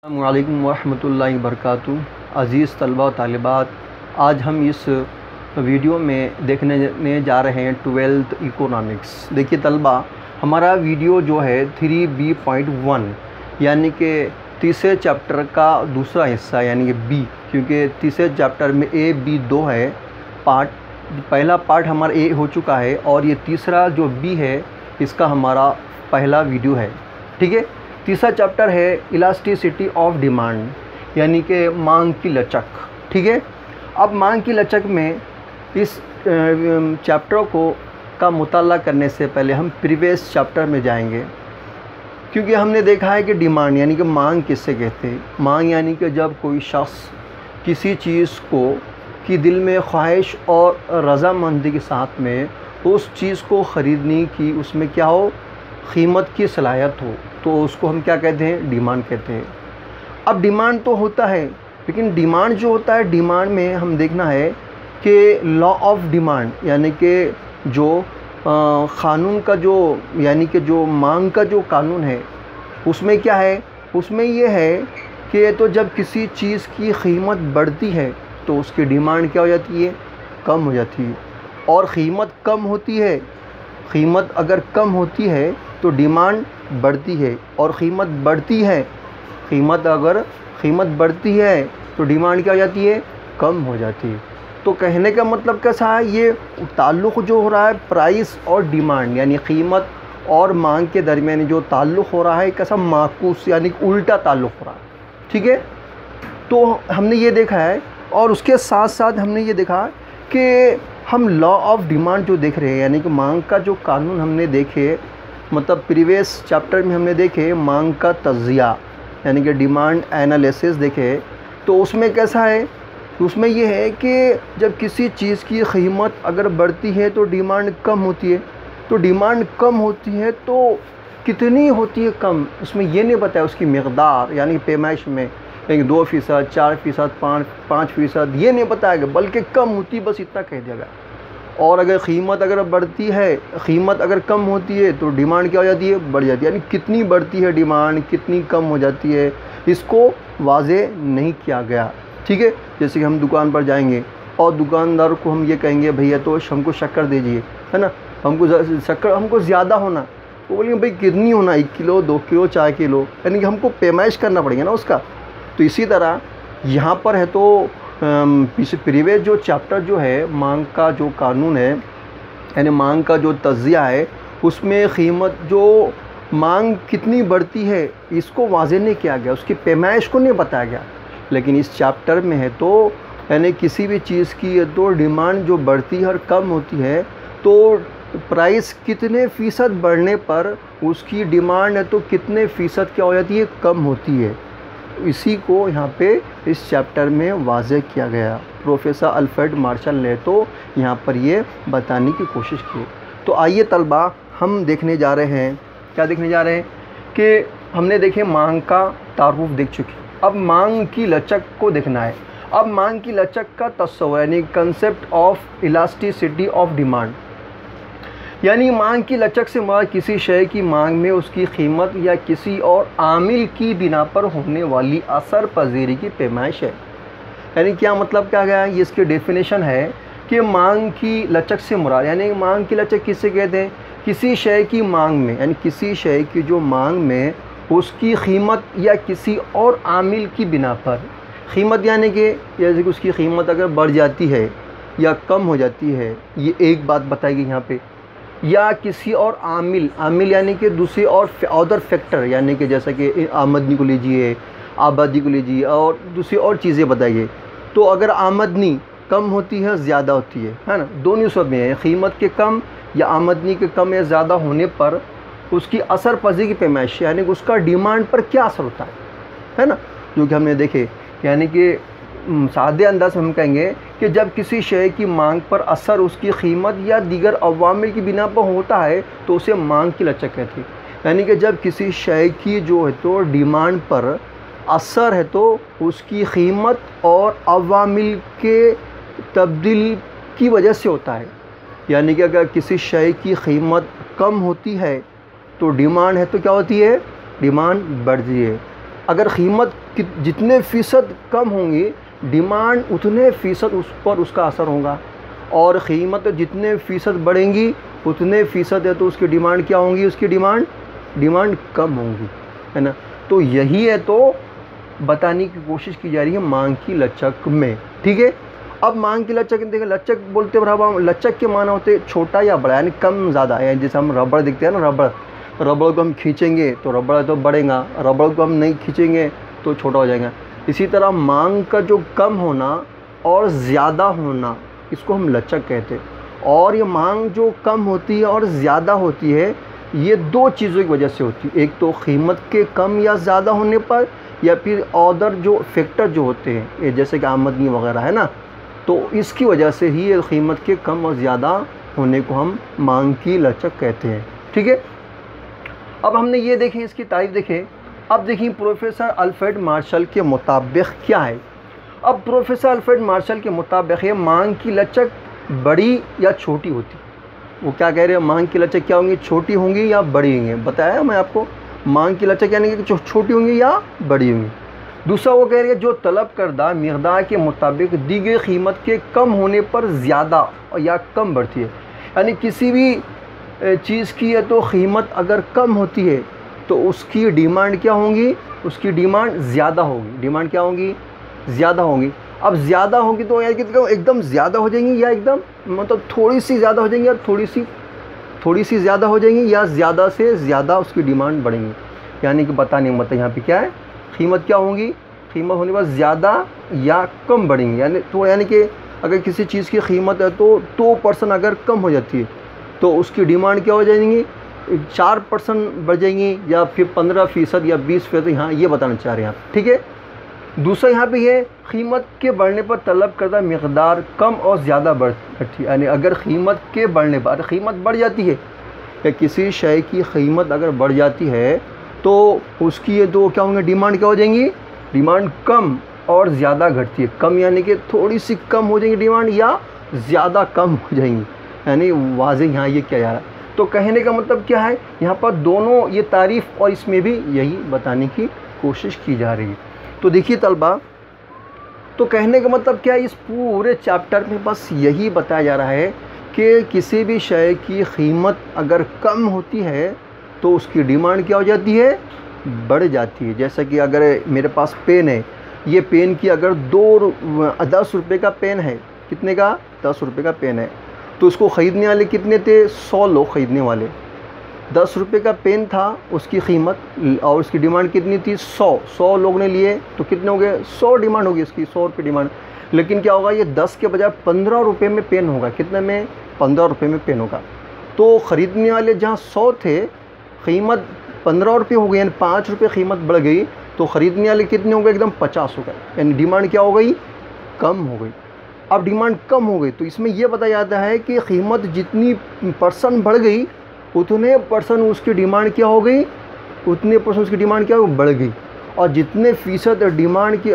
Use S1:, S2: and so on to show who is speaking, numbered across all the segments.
S1: अस्सलामु अलैकुम वरहमतुल्लाहि वबरकातुहू। अज़ीज़ तलबा व तालिबात, आज हम इस वीडियो में देखने जा रहे हैं 12th इकोनॉमिक्स। देखिए तलबा, हमारा वीडियो जो है 3B.1 यानी कि तीसरे चैप्टर का दूसरा हिस्सा यानी कि बी, क्योंकि तीसरे चैप्टर में ए बी दो है पार्ट। पहला पार्ट हमारा ए हो चुका है और ये तीसरा जो बी है इसका हमारा पहला वीडियो है। ठीक है, तीसरा चैप्टर है इलास्टिसिटी ऑफ डिमांड यानी कि मांग की लचक। ठीक है, अब मांग की लचक में इस चैप्टर को का मुताला करने से पहले हम प्रीवियस चैप्टर में जाएंगे, क्योंकि हमने देखा है कि डिमांड यानी कि मांग किससे कहते हैं। मांग यानी कि जब कोई शख्स किसी चीज़ को की दिल में ख्वाहिश और रज़ामंदी के साथ में उस चीज़ को ख़रीदने की उसमें क्या हो, कीमत की सलाहियत हो, तो उसको हम क्या कहते हैं, डिमांड कहते हैं। अब डिमांड तो होता है, लेकिन डिमांड जो होता है, डिमांड में हम देखना है कि लॉ ऑफ डिमांड यानी कि जो क़ानून का जो यानी कि जो मांग का जो कानून है उसमें क्या है, उसमें ये है कि तो जब किसी चीज़ की कीमत बढ़ती है तो उसकी डिमांड क्या हो जाती है, कम हो जाती है। और कीमत कम होती है, कीमत अगर कम होती है तो डिमांड बढ़ती है, और कीमत बढ़ती है, अगर कीमत बढ़ती है तो डिमांड क्या हो जाती है, कम हो जाती है। तो कहने का मतलब कैसा है, ये ताल्लुक़ जो हो रहा है प्राइस और डिमांड यानी कीमत और मांग के दरमियान जो ताल्लुक़ हो रहा है कैसा, माकूस यानी उल्टा ताल्लुक़ हो रहा है। ठीक है, तो हमने ये देखा है, और उसके साथ साथ हमने ये देखा कि हम लॉ ऑफ डिमांड जो देख रहे हैं यानी कि मांग का जो कानून हमने देखे, मतलब प्रीवियस चैप्टर में हमने देखे मांग का तज़िया यानी कि डिमांड एनालिसिस देखे। तो उसमें कैसा है, उसमें ये है कि जब किसी चीज़ की कीमत अगर बढ़ती है तो डिमांड कम होती है, तो डिमांड कम होती है तो कितनी होती है कम, उसमें ये नहीं बताया उसकी मकदार यानी पैमाइश में, यानी 2%, 4%, 5%, ये नहीं बताया गया, बल्कि कम होती, बस इतना कह दिया गया। और अगर कीमत अगर बढ़ती है, कीमत अगर कम होती है तो डिमांड क्या हो जाती है, बढ़ जाती है। यानी कितनी बढ़ती है डिमांड, कितनी कम हो जाती है, इसको वाज़े नहीं किया गया। ठीक है, जैसे कि हम दुकान पर जाएंगे और दुकानदार को हम ये कहेंगे भैया तो हमको शक्कर दीजिए, है ना, हमको शक्कर हमको ज़्यादा होना, तो बोलेंगे भाई कितनी होना, 1 किलो, 2 किलो, 4 किलो, यानी कि हमको पैमाइश करना पड़ेगा ना उसका। तो इसी तरह यहाँ पर है तो प्रीवियस जो चैप्टर जो है मांग का जो कानून है यानी मांग का जो तज़िया है, उसमें कीमत जो मांग कितनी बढ़ती है इसको वाज़े नहीं किया गया, उसकी पैमाइश को नहीं बताया गया। लेकिन इस चैप्टर में है तो यानी किसी भी चीज़ की तो डिमांड जो बढ़ती है और कम होती है तो प्राइस कितने फ़ीसद बढ़ने पर उसकी डिमांड है तो कितने फ़ीसद क्या हो जाती है, कम होती है। इसी को यहाँ पे इस चैप्टर में वाज़े किया गया। प्रोफेसर अल्फ्रेड मार्शल ने तो यहाँ पर ये बताने की कोशिश की। तो आइए तलबा, हम देखने जा रहे हैं, क्या देखने जा रहे हैं कि हमने देखे मांग का तारुफ देख चुके, अब मांग की लचक को देखना है। अब मांग की लचक का तस्वर यानी concept of elasticity of demand, यानी मांग की लचक से मुराद किसी शय की मांग में उसकी कीमत या किसी और आमिल की बिना पर होने वाली असर पजीरी की पैमाइश है। यानी क्या मतलब क्या गया, ये इसकी डेफिनेशन है कि मांग की लचक से मुराद यानी मांग की लचक किससे कहते हैं, किसी शय की मांग में यानी किसी शय की जो मांग में उसकी कीमत या किसी और आमिल की बिना पर, कीमत यानी कि जैसे कि उसकी कीमत अगर बढ़ जाती है या कम हो जाती है, ये एक बात बताएगी यहाँ पे, या किसी और आमिल, आमिल यानी कि दूसरी और अदर फैक्टर यानी कि जैसा कि आमदनी को लीजिए, आबादी को लीजिए और दूसरी और चीज़ें बताइए। तो अगर आमदनी कम होती है, ज़्यादा होती है ना, दोनों सब में है, कीमत के कम या आमदनी के कम या ज़्यादा होने पर उसकी असर पज़ी की पैमाइश यानी कि उसका डिमांड पर क्या असर होता है ना, जो कि हमने देखे। यानी कि सादे अंदाज में हम कहेंगे कि जब किसी शय की मांग पर असर उसकी कीमत या दीगर अवामिल की बिना पर होता है तो उसे मांग की लचक कहती है। यानी कि जब किसी शय की जो है तो डिमांड पर असर है तो उसकी कीमत और अवामिल के तब्दील की वजह से होता है। यानी कि अगर किसी शय की कीमत कम होती है तो डिमांड है तो क्या होती है, डिमांड बढ़ती है। अगर कीमत जितने फ़ीसद कम होंगी, डिमांड उतने फ़ीसद उस पर उसका असर होगा, और कीमत जितने फ़ीसद बढ़ेंगी उतने फ़ीसद है तो उसकी डिमांड क्या होंगी, उसकी डिमांड कम होंगी, है ना। तो यही है तो बताने की कोशिश की जा रही है मांग की लचक में, ठीक है। अब मांग की लचक देखिए, लचक बोलते बराबर लचक के माना होते छोटा या बड़ा, यानी कम ज़्यादा, यानी जैसे हम रबड़ देखते हैं ना, रबड़ को हम खींचेंगे तो रबड़ तो बढ़ेगा, रबड़ को हम नहीं खींचेंगे तो छोटा हो जाएगा। इसी तरह मांग का जो कम होना और ज़्यादा होना, इसको हम लचक कहते हैं। और ये मांग जो कम होती है और ज़्यादा होती है, ये दो चीज़ों की वजह से होती है। एक तो कीमत के कम या ज़्यादा होने पर, या फिर अदर जो फैक्टर जो होते हैं, ये जैसे कि आमदनी वगैरह, है ना, तो इसकी वजह से ही ये कीमत के कम और ज़्यादा होने को हम मांग की लचक कहते हैं, ठीक है। अब हमने ये देखें, इसकी तारीफ देखें। अब देखिए प्रोफेसर अल्फ्रेड मार्शल के मुताबिक क्या है। अब प्रोफेसर अल्फ्रेड मार्शल के मुताबिक है मांग की लचक बड़ी या छोटी होती। वो क्या कह रहे हैं, मांग की लचक क्या होंगी, छोटी होंगी या बड़ी होंगी। बताया मैं आपको, मांग की लचक यानी कि छोटी होंगी या बड़ी होंगी। दूसरा वो कह रही है जो तलब करदा मिक़दार के मुताबिक दी गई कीमत के कम होने पर ज़्यादा या कम बढ़ती है। यानी किसी भी चीज़ की है तो कीमत अगर कम होती है तो उसकी डिमांड क्या होंगी, उसकी डिमांड ज़्यादा होगी। डिमांड क्या होंगी, ज़्यादा होंगी। अब ज़्यादा होगी तो यार एकदम ज़्यादा हो जाएंगी, या एकदम मतलब थोड़ी सी ज़्यादा हो जाएंगी, या थोड़ी सी ज़्यादा हो जाएंगी, या ज़्यादा से ज़्यादा उसकी डिमांड बढ़ेंगी। यानी कि बताने का मतलब यहाँ पे क्या है, कीमत क्या होंगी, कीमत होने पर ज़्यादा या कम बढ़ेंगी। यानी कि अगर किसी चीज़ की कीमत है तो 2% अगर कम हो जाती है तो उसकी डिमांड क्या हो जाएंगी, 4% बढ़ जाएंगी, या फिर 15% या 20%। यहाँ ये बताना चाह रहे हैं आप, ठीक है। दूसरा यहाँ पे है कीमत के बढ़ने पर तलब करदा मिक़दार कम और ज़्यादा बढ़ती है। यानी अगर कीमत के बढ़ने पर कीमत बढ़ जाती है, या किसी शय की कीमत अगर बढ़ जाती है तो उसकी ये दो क्या होंगे, डिमांड क्या हो जाएंगी, डिमांड कम और ज़्यादा घटती है। कम यानी कि थोड़ी सी कम हो जाएंगी डिमांड, या ज़्यादा कम हो जाएंगी। यानी वाज़ेह यहाँ ये क्या जा रहा है। तो कहने का मतलब क्या है, यहाँ पर दोनों ये तारीफ़ और इसमें भी यही बताने की कोशिश की जा रही है। तो देखिए तलबा, तो कहने का मतलब क्या है, इस पूरे चैप्टर में बस यही बताया जा रहा है कि किसी भी शय की कीमत अगर कम होती है तो उसकी डिमांड क्या हो जाती है, बढ़ जाती है। जैसा कि अगर मेरे पास पेन है, ये पेन की अगर 10 रुपये का पेन है, कितने का, 10 रुपये का पेन है, तो उसको ख़रीदने वाले कितने थे, 100 लोग ख़रीदने वाले। 10 रुपये का पेन था उसकी कीमत, और उसकी डिमांड कितनी थी, 100 लोग ने लिए तो कितने हो गए, 100 डिमांड होगी उसकी, 100 रुपये डिमांड। लेकिन क्या होगा, ये 10 के बजाय 15 रुपये में पेन होगा। कितने में, 15 रुपये में पेन होगा। तो ख़रीदने वाले जहाँ 100 थे, कीमत 15 रुपये हो गई, यानी 5 रुपये कीमत बढ़ गई, तो ख़रीदने वाले कितने हो गए, एकदम 50 हो गए। यानी डिमांड क्या हो गई, कम हो गई। अब डिमांड कम हो गई तो इसमें यह बताया जाता है कि कीमत जितनी % बढ़ गई उतने % उसकी डिमांड क्या हो गई, उतने % उसकी डिमांड क्या हो, बढ़ गई। और जितने फ़ीसद डिमांड की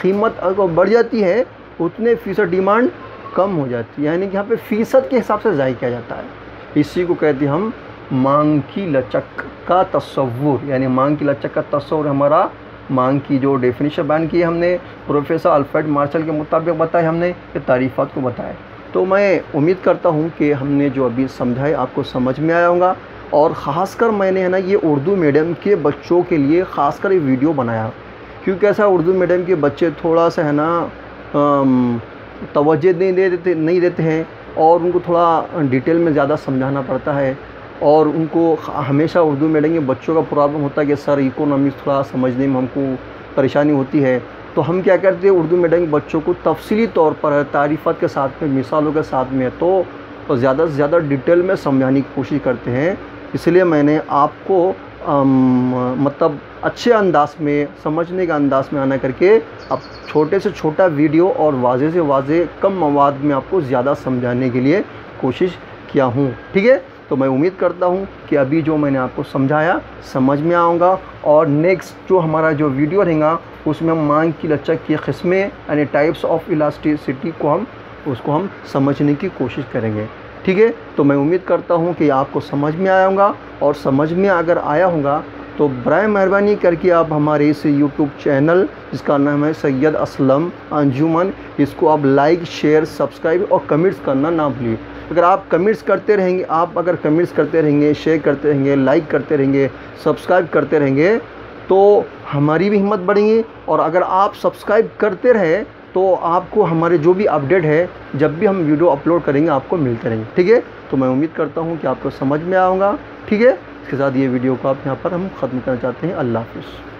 S1: कीमत अगर बढ़ जाती है उतने फ़ीसद डिमांड कम हो जाती है। यानी कि यहाँ पे फ़ीसद के हिसाब से ज़ाहिर किया जाता है। इसी को कहते हैं हम मांग की लचक का तस्वुर। यानी मांग की लचक का तस्वुर हमारा, मांग की जो डेफिनेशन बयान की हमने प्रोफेसर अल्फ्रेड मार्शल के मुताबिक बताया, हमने ये तारीफ़ात को बताया। तो मैं उम्मीद करता हूँ कि हमने जो अभी समझाया आपको समझ में आया होगा। और ख़ासकर मैंने है ना ये उर्दू मीडियम के बच्चों के लिए ख़ासकर ये वीडियो बनाया, क्योंकि ऐसा उर्दू मीडियम के बच्चे थोड़ा सा है ना तवज्जो नहीं देते हैं, और उनको थोड़ा डिटेल में ज़्यादा समझाना पड़ता है। और उनको हमेशा उर्दू मीडियम के बच्चों का प्रॉब्लम होता है कि सर इकोनॉमिक्स थोड़ा समझने में हमको परेशानी होती है। तो हम क्या करते हैं, उर्दू मीडियम के बच्चों को तफसीली तौर पर तारीफ़ात के साथ में, मिसालों के साथ में तो ज़्यादा से ज़्यादा डिटेल में समझाने की कोशिश करते हैं। इसलिए मैंने आपको मतलब अच्छे अंदाज में, समझने का अंदाज में आना करके अब छोटे से छोटा वीडियो और वाज़े से वाज़े कम मवाद में आपको ज़्यादा समझाने के लिए कोशिश किया हूँ, ठीक है। तो मैं उम्मीद करता हूँ कि अभी जो मैंने आपको समझाया समझ में आऊँगा, और नेक्स्ट जो हमारा जो वीडियो रहेगा उसमें हम मांग की लचक की किस्में यानी टाइप्स ऑफ इलास्टिसिटी को उसको हम समझने की कोशिश करेंगे, ठीक है। तो मैं उम्मीद करता हूँ कि आपको समझ में आया होगा, और समझ में अगर आया होगा तो बराए मेहरबानी करके आप हमारे इस यूट्यूब चैनल जिसका नाम है सैयद असलम अंजुमन, इसको आप लाइक, शेयर, सब्सक्राइब और कमेंट्स करना ना भूलिए। अगर आप कमेंट्स करते रहेंगे, अगर कमेंट्स करते रहेंगे, शेयर करते रहेंगे, लाइक करते रहेंगे, सब्सक्राइब करते रहेंगे तो हमारी भी हिम्मत बढ़ेगी। और अगर आप सब्सक्राइब करते रहे तो आपको हमारे जो भी अपडेट है, जब भी हम वीडियो अपलोड करेंगे आपको मिलते रहेंगे। ठीक है, तो मैं उम्मीद करता हूँ कि आपको समझ में आऊँगा। ठीक है, इसके साथ ये वीडियो को आप यहाँ पर हम ख़त्म करना चाहते हैं। अल्लाह हाफ़िज़।